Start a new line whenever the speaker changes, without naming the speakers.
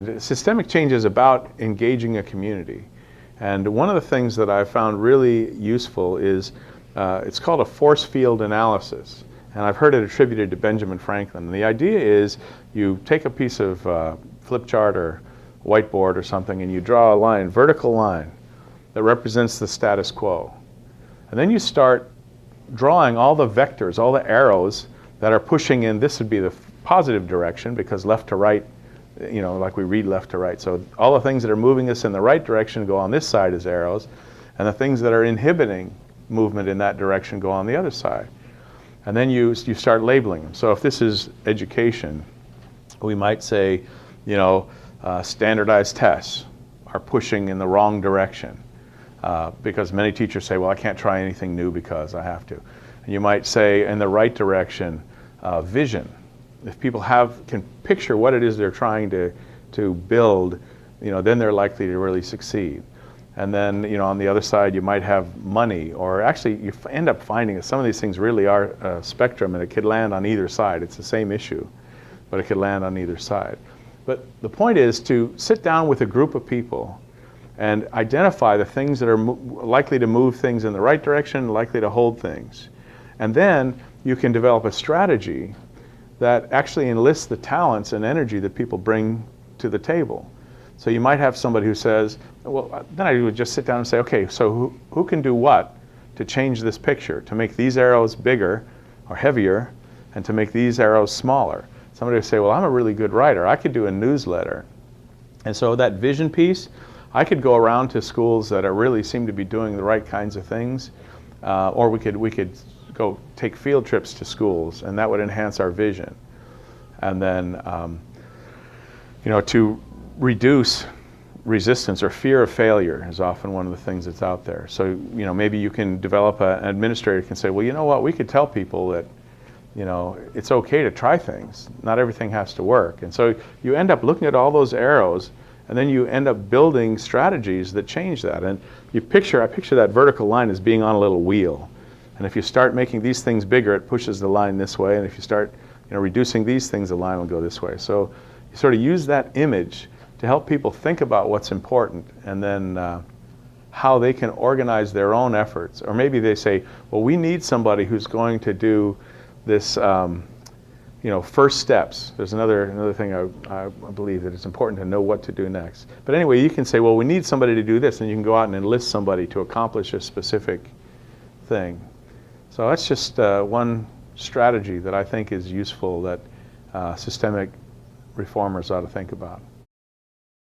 Systemic change is about engaging a community. And one of the things that I've found really useful is it's called a force field analysis. And I've heard it attributed to Benjamin Franklin. And the idea is you take a piece of flip chart or whiteboard or something and you draw a line, vertical line, that represents the status quo. And then you start drawing all the vectors, all the arrows that are pushing in. This would be the positive direction because left to right, you know, like we read left to right. So all the things that are moving us in the right direction go on this side as arrows, and the things that are inhibiting movement in that direction go on the other side. And then you start labeling them. So if this is education, we might say, you know, standardized tests are pushing in the wrong direction because many teachers say, well, I can't try anything new because I have to. And you might say in the right direction, vision. If people can picture what it is they're trying to build, you know, then they're likely to really succeed. And then, you know, on the other side, you might have money, or actually you end up finding that some of these things really are a spectrum, and it could land on either side. It's the same issue, but it could land on either side. But the point is to sit down with a group of people and identify the things that are likely to move things in the right direction, likely to hold things. And then you can develop a strategy that actually enlists the talents and energy that people bring to the table. So you might have somebody who says, well, then I would just sit down and say, okay, so who can do what to change this picture, to make these arrows bigger or heavier, and to make these arrows smaller? Somebody would say, well, I'm a really good writer. I could do a newsletter. And so that vision piece, I could go around to schools that really seem to be doing the right kinds of things, or we could go take field trips to schools, and that would enhance our vision. And then, you know, to reduce resistance or fear of failure is often one of the things that's out there. So, you know, maybe you can develop an administrator who can say, well, you know what, we could tell people that, you know, it's okay to try things. Not everything has to work. And so you end up looking at all those arrows, and then you end up building strategies that change that. And I picture that vertical line as being on a little wheel. And if you start making these things bigger, it pushes the line this way. And if you start, you know, reducing these things, the line will go this way. So you sort of use that image to help people think about what's important, and then how they can organize their own efforts. Or maybe they say, well, we need somebody who's going to do this, you know, first steps. There's another thing I believe that it's important to know what to do next. But anyway, you can say, well, we need somebody to do this, and you can go out and enlist somebody to accomplish a specific thing. So that's just one strategy that I think is useful that systemic reformers ought to think about.